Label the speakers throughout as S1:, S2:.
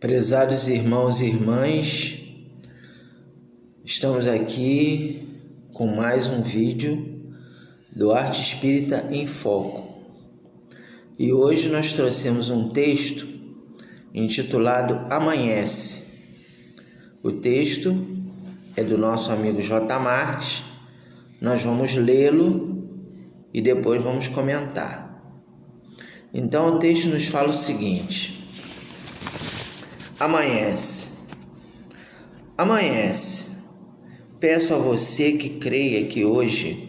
S1: Prezados irmãos e irmãs, estamos aqui com mais um vídeo do Arte Espírita em Foco. E hoje nós trouxemos um texto intitulado Amanhece. O texto é do nosso amigo J. Marques. Nós vamos lê-lo e depois vamos comentar. Então o texto nos fala o seguinte: Amanhece. Peço a você que creia que hoje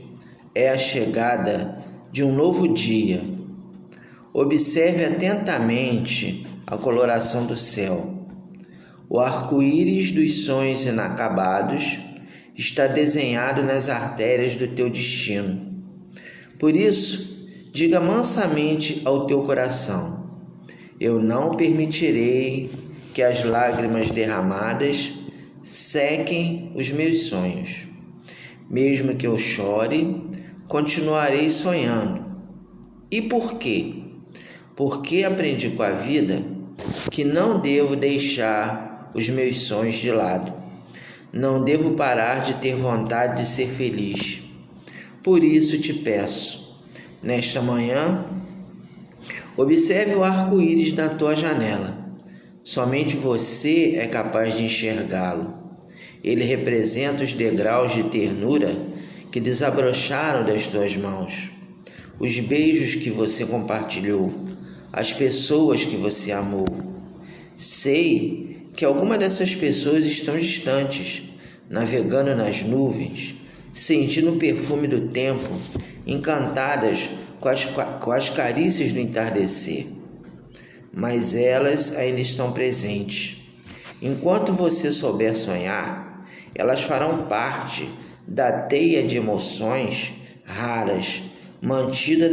S1: é a chegada de um novo dia. Observe atentamente a coloração do céu. O arco-íris dos sonhos inacabados está desenhado nas artérias do teu destino. Por isso, diga mansamente ao teu coração: eu não permitirei que as lágrimas derramadas sequem os meus sonhos. Mesmo que eu chore, continuarei sonhando. E por quê? Porque aprendi com a vida que não devo deixar os meus sonhos de lado. Não devo parar de ter vontade de ser feliz. Por isso te peço, nesta manhã, observe o arco-íris na tua janela. Somente você é capaz de enxergá-lo. Ele representa os degraus de ternura que desabrocharam das tuas mãos, os beijos que você compartilhou, as pessoas que você amou. Sei que algumas dessas pessoas estão distantes, navegando nas nuvens, sentindo o perfume do tempo, encantadas com as carícias do entardecer. Mas elas ainda estão presentes. Enquanto você souber sonhar, elas farão parte da teia de emoções raras mantidas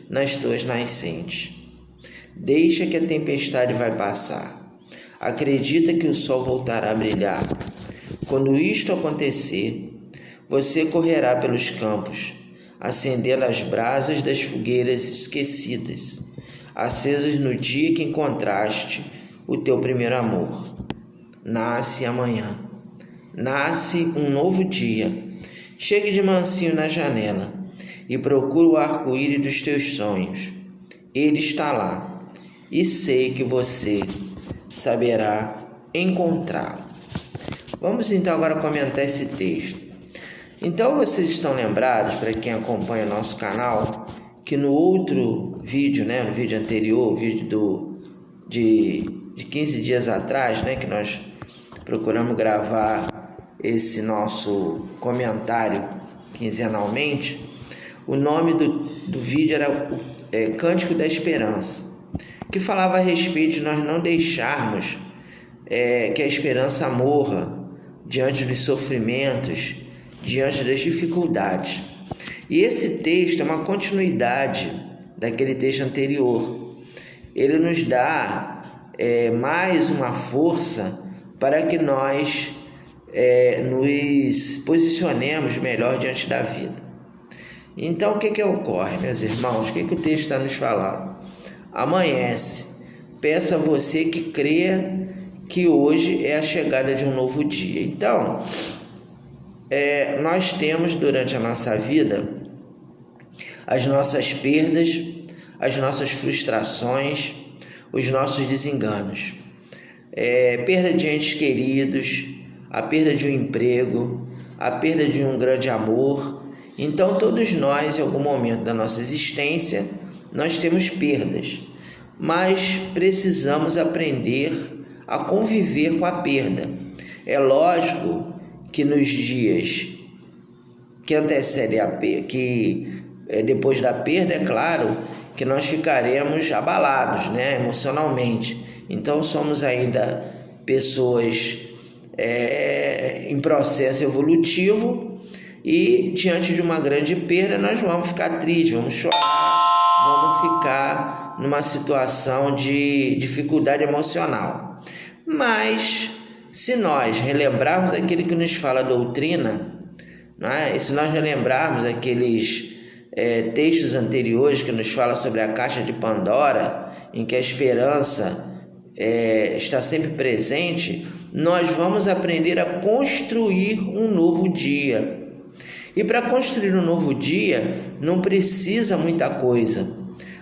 S1: nas tuas nascentes. Deixa que a tempestade vai passar. Acredita que o sol voltará a brilhar. Quando isto acontecer, você correrá pelos campos, acendendo as brasas das fogueiras esquecidas, acesas no dia que encontraste o teu primeiro amor. Nasce amanhã. Nasce um novo dia. Chegue de mansinho na janela e procure o arco-íris dos teus sonhos. Ele está lá e sei que você saberá encontrá-lo. Vamos então agora comentar esse texto. Então vocês estão lembrados, para quem acompanha o nosso canal, que no outro vídeo, no vídeo anterior, o vídeo de 15 dias atrás, que nós procuramos gravar esse nosso comentário quinzenalmente, o nome do vídeo era Cântico da Esperança, que falava a respeito de nós não deixarmos que a esperança morra diante dos sofrimentos, diante das dificuldades. E esse texto é uma continuidade daquele texto anterior. Ele nos dá mais uma força para que nós nos posicionemos melhor diante da vida. Então, o que ocorre, meus irmãos? O que o texto está nos falando? Amanhece. Peço a você que creia que hoje é a chegada de um novo dia. Então, nós temos durante a nossa vida as nossas perdas, as nossas frustrações, os nossos desenganos, perda de entes queridos, a perda de um emprego, a perda de um grande amor. Então todos nós, em algum momento da nossa existência, nós temos perdas, mas precisamos aprender a conviver com a perda. É lógico que nos dias que antecedem a perda, depois da perda, é claro que nós ficaremos abalados, emocionalmente. Então somos ainda pessoas em processo evolutivo e diante de uma grande perda nós vamos ficar tristes, vamos chorar, vamos ficar numa situação de dificuldade emocional. Mas se nós relembrarmos aquilo que nos fala a doutrina, e se nós relembrarmos aqueles textos anteriores que nos fala sobre a caixa de Pandora, em que a esperança está sempre presente, nós vamos aprender a construir um novo dia. E para construir um novo dia, não precisa muita coisa.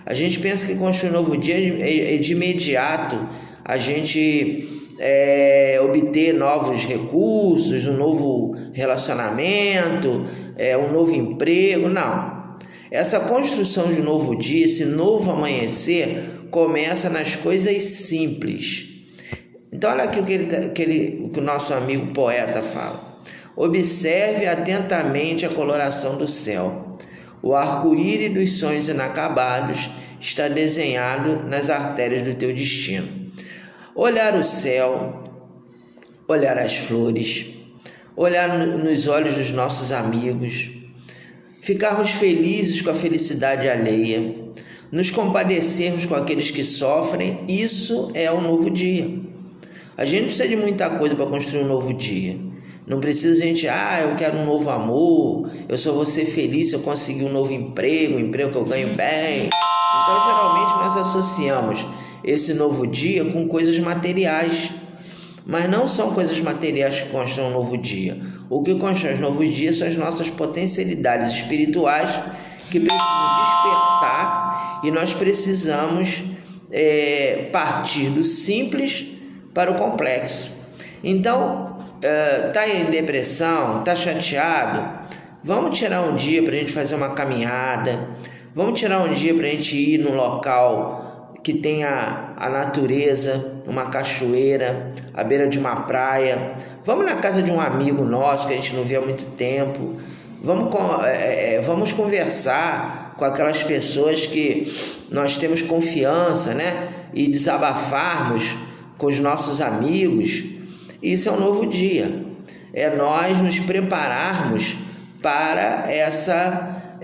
S1: A gente pensa que construir um novo dia é de imediato a gente obter novos recursos, um novo relacionamento, um novo emprego. Não. Essa construção de um novo dia, esse novo amanhecer, começa nas coisas simples. Então, olha aqui o que o nosso amigo poeta fala. Observe atentamente a coloração do céu. O arco-íris dos sonhos inacabados está desenhado nas artérias do teu destino. Olhar o céu, olhar as flores, olhar nos olhos dos nossos amigos, ficarmos felizes com a felicidade alheia, nos compadecermos com aqueles que sofrem, isso é o novo dia. A gente não precisa de muita coisa para construir um novo dia. Não precisa a gente, eu quero um novo amor, eu só vou ser feliz se eu conseguir um novo emprego, um emprego que eu ganho bem. Então, geralmente, nós associamos esse novo dia com coisas materiais. Mas não são coisas materiais que constroem um novo dia. O que constrói os novos dias são as nossas potencialidades espirituais que precisam despertar, e nós precisamos partir do simples para o complexo. Então, está em depressão, está chateado, vamos tirar um dia para a gente fazer uma caminhada, vamos tirar um dia para a gente ir num local que tenha a natureza, uma cachoeira, à beira de uma praia, vamos na casa de um amigo nosso que a gente não vê há muito tempo, vamos conversar com aquelas pessoas que nós temos confiança, né? E desabafarmos com os nossos amigos. Isso é um novo dia, é nós nos prepararmos para essa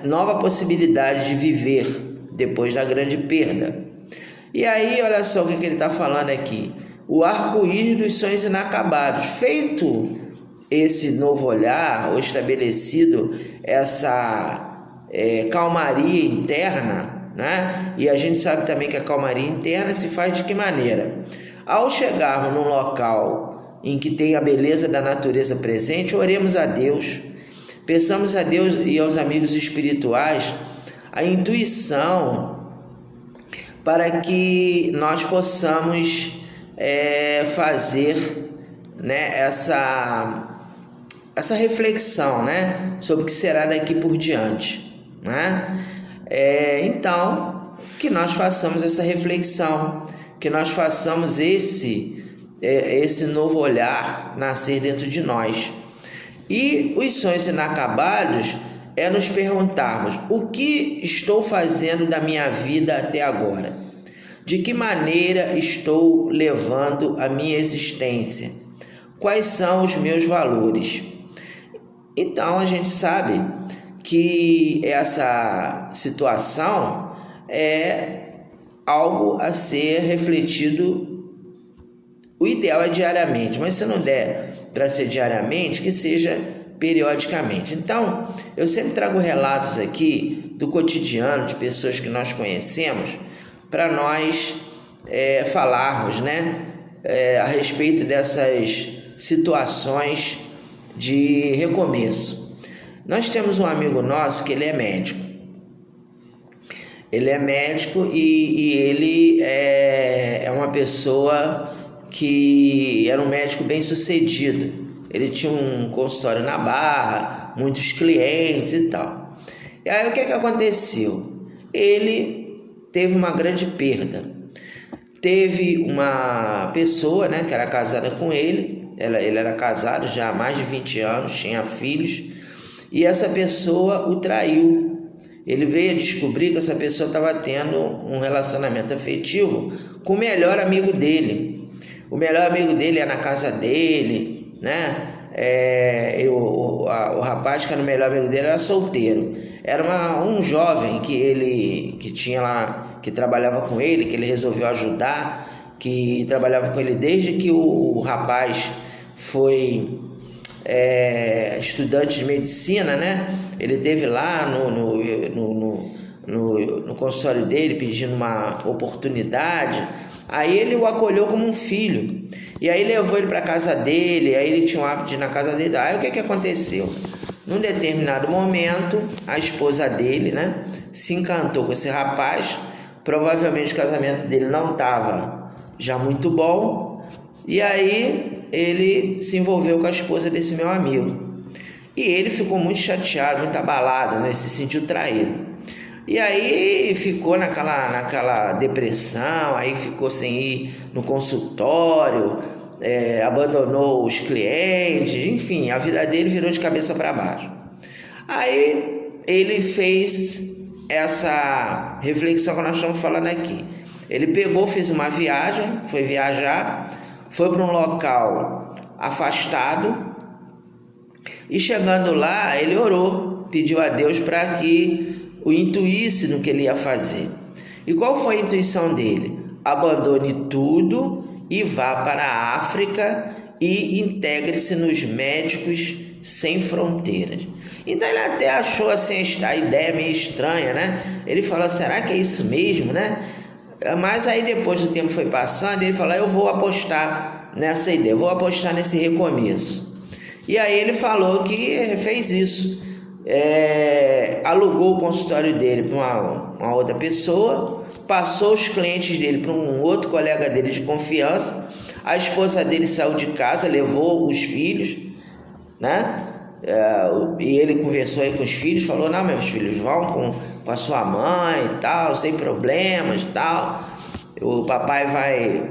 S1: nova possibilidade de viver depois da grande perda. E aí, olha só o que ele está falando aqui, o arco-íris dos sonhos inacabados. Feito esse novo olhar, ou estabelecido essa calmaria interna, né? E a gente sabe também que a calmaria interna se faz de que maneira? Ao chegarmos num local em que tem a beleza da natureza presente, oremos a Deus, peçamos a Deus e aos amigos espirituais a intuição para que nós possamos fazer, né, essa reflexão, né, sobre o que será daqui por diante, né? Então, que nós façamos essa reflexão, que nós façamos esse novo olhar nascer dentro de nós. E os sonhos inacabados é nos perguntarmos: o que estou fazendo da minha vida até agora? De que maneira estou levando a minha existência? Quais são os meus valores? Então a gente sabe que essa situação é algo a ser refletido. O ideal é diariamente, mas se não der para ser diariamente, que seja periodicamente. Então, eu sempre trago relatos aqui do cotidiano de pessoas que nós conhecemos para nós falarmos, né, a respeito dessas situações de recomeço. Nós temos um amigo nosso que ele é médico. Ele é médico e ele é uma pessoa que era um médico bem sucedido. Ele tinha um consultório na Barra, muitos clientes e tal. E aí o que aconteceu? Ele teve uma grande perda. Teve uma pessoa, né, que era casada com ele. Ele era casado já há mais de 20 anos, tinha filhos. E essa pessoa o traiu. Ele veio a descobrir que essa pessoa estava tendo um relacionamento afetivo com o melhor amigo dele. O melhor amigo dele ia na casa dele, né? O rapaz que era o melhor amigo dele era solteiro. Era um jovem que tinha lá, que trabalhava com ele, que ele resolveu ajudar, que trabalhava com ele desde que o rapaz foi estudante de medicina, né? Ele teve lá no consultório dele pedindo uma oportunidade, Aí ele o acolheu como um filho. E aí levou ele para casa dele, aí ele tinha o hábito de ir na casa dele. Aí o que aconteceu? Num determinado momento, a esposa dele, né, se encantou com esse rapaz. Provavelmente o casamento dele não estava já muito bom. E aí ele se envolveu com a esposa desse meu amigo. E ele ficou muito chateado, muito abalado, né, se sentiu traído. E aí ficou naquela depressão, aí ficou sem ir no consultório, abandonou os clientes, enfim, a vida dele virou de cabeça para baixo. Aí ele fez essa reflexão que nós estamos falando aqui. Ele pegou, fez uma viagem, foi viajar, foi para um local afastado e chegando lá ele orou, pediu a Deus para que o intuísse no que ele ia fazer. E qual foi a intuição dele? Abandone tudo e vá para a África e integre-se nos Médicos Sem Fronteiras. Então ele até achou assim a ideia meio estranha, né? Ele falou, será que é isso mesmo, né? Mas aí depois do tempo foi passando, ele falou, eu vou apostar nessa ideia, vou apostar nesse recomeço. E aí ele falou que fez isso. Alugou o consultório dele para uma outra pessoa, passou os clientes dele para um outro colega dele de confiança. A esposa dele saiu de casa, levou os filhos, né? E ele conversou aí com os filhos, falou, não, meus filhos, vão com a sua mãe e tal, sem problemas e tal. O papai vai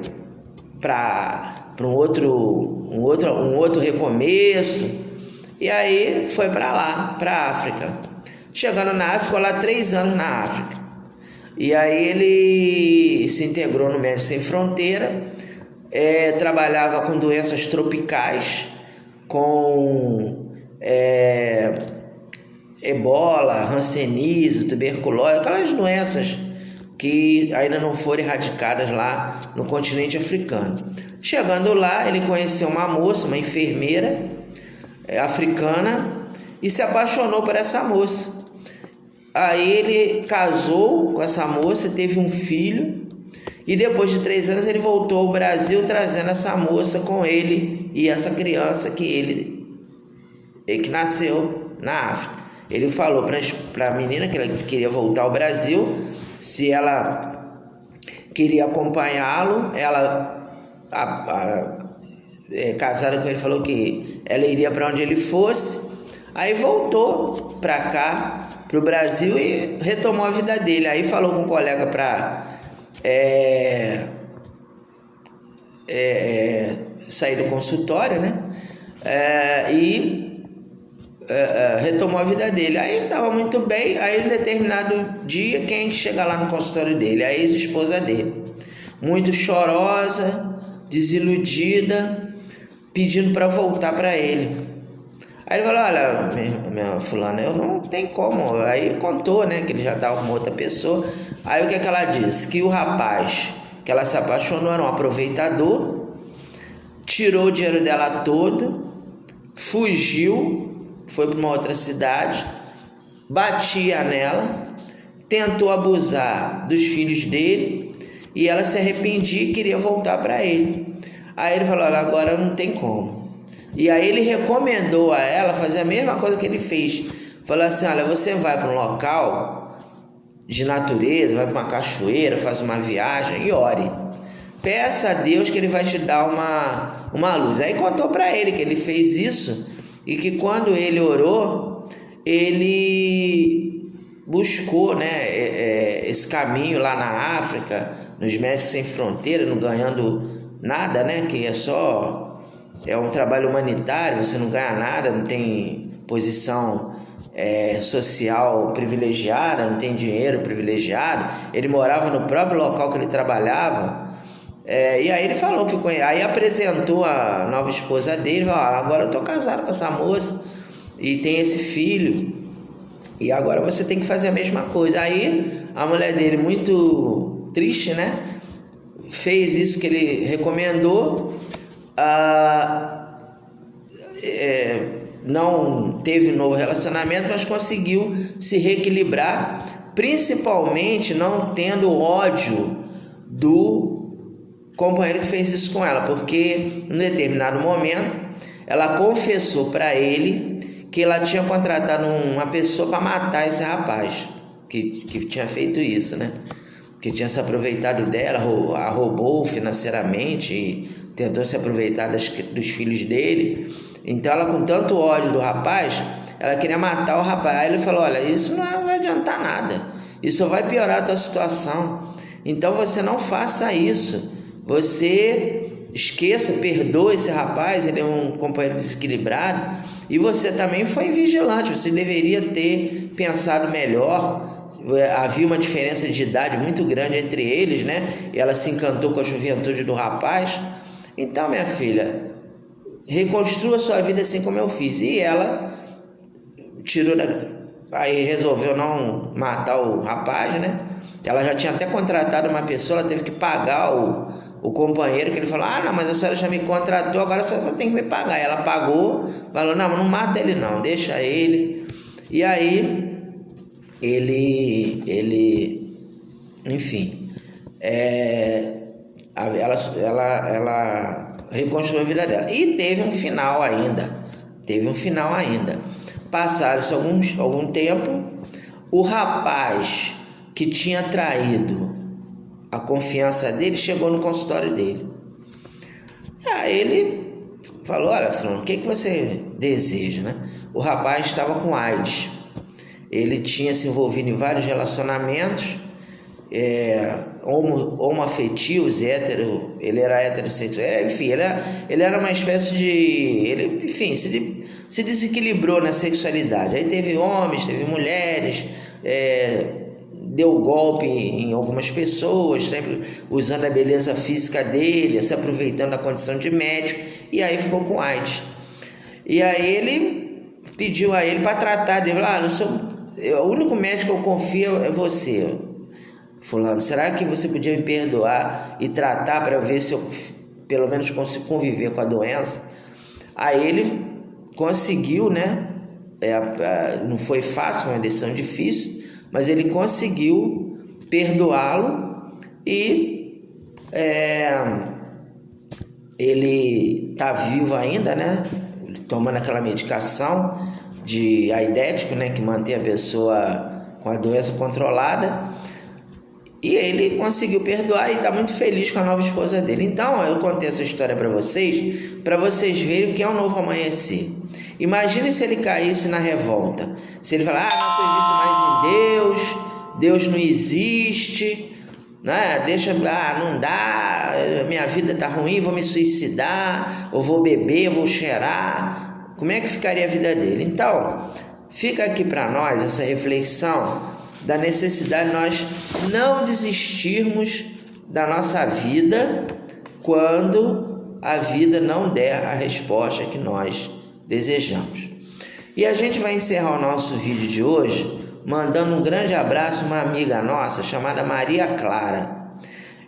S1: para um outro recomeço. E aí foi para lá, para a África. Chegando na África, ficou lá 3 anos na África. E aí ele se integrou no Médicos Sem Fronteira, trabalhava com doenças tropicais, com ebola, hanseníase, tuberculose, aquelas doenças que ainda não foram erradicadas lá no continente africano. Chegando lá, ele conheceu uma moça, uma enfermeira africana, e se apaixonou por essa moça. Aí ele casou com essa moça, teve um filho, e depois de 3 anos ele voltou ao Brasil trazendo essa moça com ele e essa criança que nasceu na África. Ele falou para a menina que ele queria voltar ao Brasil, se ela queria acompanhá-lo. Ela casada com ele, falou que ela iria para onde ele fosse. Aí voltou para cá, para o Brasil, e retomou a vida dele. Aí falou com um colega para sair do consultório, né? Retomou a vida dele. Aí estava muito bem. Aí em determinado dia, quem chega lá no consultório dele? A ex-esposa dele, muito chorosa, desiludida, pedindo para voltar para ele. Aí ele falou, olha, minha fulana, eu não tenho como. Aí contou, né, que ele já estava com outra pessoa. Aí o que ela disse? Que o rapaz que ela se apaixonou era um aproveitador, tirou o dinheiro dela todo, fugiu, foi para uma outra cidade, batia nela, tentou abusar dos filhos dele, e ela se arrependia e queria voltar para ele. Aí ele falou, olha, agora não tem como. E aí ele recomendou a ela fazer a mesma coisa que ele fez. Falou assim, olha, você vai para um local de natureza, vai para uma cachoeira, faz uma viagem e ore. Peça a Deus que ele vai te dar uma luz. Aí contou para ele que ele fez isso e que quando ele orou, ele buscou, né, esse caminho lá na África, nos Médicos Sem Fronteira, não ganhando nada, né, que é um trabalho humanitário, você não ganha nada, não tem posição social privilegiada, não tem dinheiro privilegiado. Ele morava no próprio local que ele trabalhava. E aí ele falou que aí apresentou a nova esposa dele, falou, agora eu tô casado com essa moça e tem esse filho, e agora você tem que fazer a mesma coisa. Aí a mulher dele, muito triste, né, fez isso que ele recomendou. Não teve novo relacionamento, mas conseguiu se reequilibrar, principalmente não tendo ódio do companheiro que fez isso com ela, porque em determinado momento ela confessou para ele que ela tinha contratado uma pessoa para matar esse rapaz que tinha feito isso, né? Que tinha se aproveitado dela, a roubou financeiramente e tentou se aproveitar dos filhos dele. Então ela, com tanto ódio do rapaz, ela queria matar o rapaz. Aí ele falou: olha, isso não vai adiantar nada, isso só vai piorar a tua situação, então você não faça isso, você esqueça, perdoe esse rapaz, ele é um companheiro desequilibrado, e você também foi vigilante, você deveria ter pensado melhor. Havia uma diferença de idade muito grande entre eles, né? E ela se encantou com a juventude do rapaz. Então, minha filha, reconstrua sua vida assim como eu fiz. E ela aí resolveu não matar o rapaz, né? Ela já tinha até contratado uma pessoa, ela teve que pagar o companheiro, que ele falou: ah, não, mas a senhora já me contratou, agora a senhora tem que me pagar. Ela pagou, falou: não mata ele não, deixa ele. E aí ele enfim, ela reconstruiu a vida dela. E teve um final ainda. Passaram-se algum tempo, o rapaz que tinha traído a confiança dele chegou no consultório dele. Aí ele falou: olha, Fernando, o que você deseja, né? O rapaz estava com AIDS. Ele tinha se envolvido em vários relacionamentos homoafetivos, ele era heterossexual, enfim, ele era uma espécie de... se desequilibrou na sexualidade. Aí teve homens, teve mulheres, deu golpe em algumas pessoas, sempre usando a beleza física dele, se aproveitando da condição de médico, e aí ficou com AIDS. E aí ele pediu a ele para tratar dele. O único médico que eu confio é você, fulano. Será que você podia me perdoar e tratar para ver se eu pelo menos consigo conviver com a doença? Aí ele conseguiu, né? Não foi fácil, uma decisão difícil, mas ele conseguiu perdoá-lo e ele está vivo ainda, né? Tomando aquela medicação de aidético, né, que mantém a pessoa com a doença controlada, e ele conseguiu perdoar e está muito feliz com a nova esposa dele. Então eu contei essa história para vocês verem o que é um novo amanhecer. Imagine se ele caísse na revolta, se ele falar: não acredito mais em Deus não existe, né? Não dá, minha vida tá ruim, vou me suicidar, ou vou beber, vou cheirar. Como é que ficaria a vida dele? Então, fica aqui para nós essa reflexão da necessidade de nós não desistirmos da nossa vida quando a vida não der a resposta que nós desejamos. E a gente vai encerrar o nosso vídeo de hoje mandando um grande abraço a uma amiga nossa chamada Maria Clara.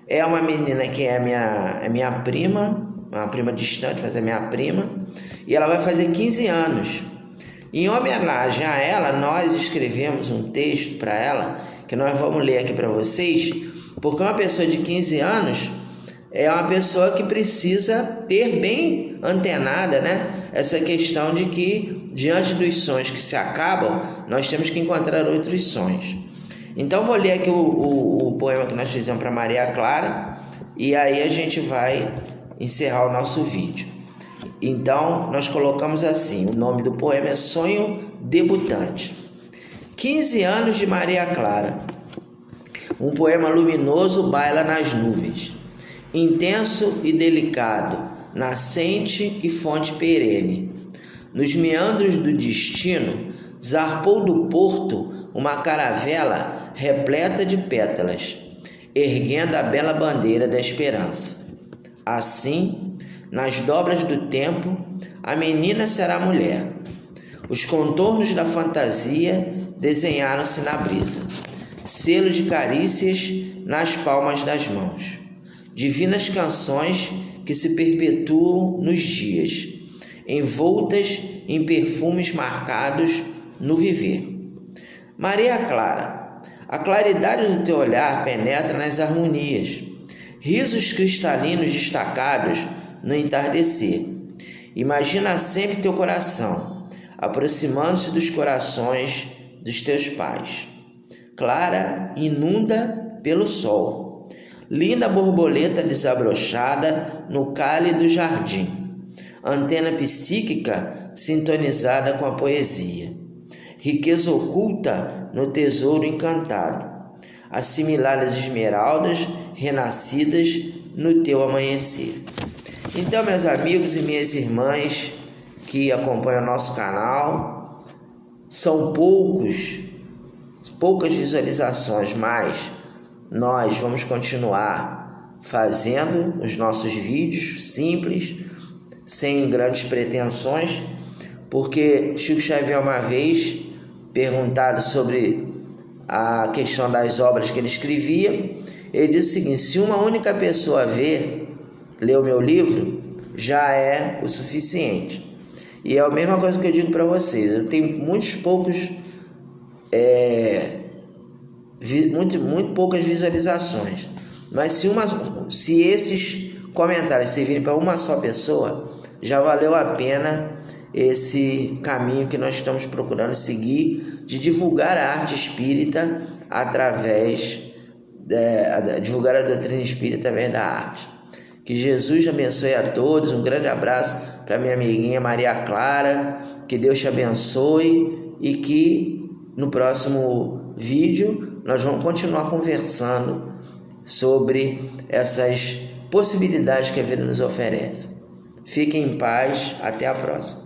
S1: É uma menina que é minha prima, uma prima distante, mas é minha prima, e ela vai fazer 15 anos. Em homenagem a ela, nós escrevemos um texto para ela, que nós vamos ler aqui para vocês, porque uma pessoa de 15 anos é uma pessoa que precisa ter bem antenada, né? Essa questão de que, diante dos sonhos que se acabam, nós temos que encontrar outros sonhos. Então, vou ler aqui o poema que nós fizemos para Maria Clara, e aí a gente vai encerrar o nosso vídeo. Então, nós colocamos assim: o nome do poema é Sonho Debutante. 15 anos de Maria Clara. Um poema luminoso baila nas nuvens, intenso e delicado, nascente e fonte perene. Nos meandros do destino, zarpou do porto uma caravela repleta de pétalas, erguendo a bela bandeira da esperança. Assim, nas dobras do tempo, a menina será mulher. Os contornos da fantasia desenharam-se na brisa, selo de carícias nas palmas das mãos, divinas canções que se perpetuam nos dias, envoltas em perfumes marcados no viver. Maria Clara, a claridade do teu olhar penetra nas harmonias, risos cristalinos destacados no entardecer. Imagina sempre teu coração, aproximando-se dos corações dos teus pais. Clara inunda pelo sol. Linda borboleta desabrochada no cálido jardim. Antena psíquica sintonizada com a poesia. Riqueza oculta no tesouro encantado. Assimiladas esmeraldas renascidas no teu amanhecer. Então, meus amigos e minhas irmãs que acompanham o nosso canal, são poucas visualizações, mas nós vamos continuar fazendo os nossos vídeos simples, sem grandes pretensões, porque Chico Xavier uma vez, perguntado sobre a questão das obras que ele escrevia, ele disse o seguinte: se uma única pessoa ler o meu livro, já é o suficiente. E é a mesma coisa que eu digo para vocês. Eu tenho muito poucas visualizações, mas se esses comentários servirem para uma só pessoa, já valeu a pena esse caminho que nós estamos procurando seguir, de divulgar a arte espírita através divulgar a doutrina espírita através da arte. Que Jesus abençoe a todos. Um grande abraço para minha amiguinha Maria Clara. Que Deus te abençoe e que no próximo vídeo nós vamos continuar conversando sobre essas possibilidades que a vida nos oferece. Fiquem em paz. Até a próxima.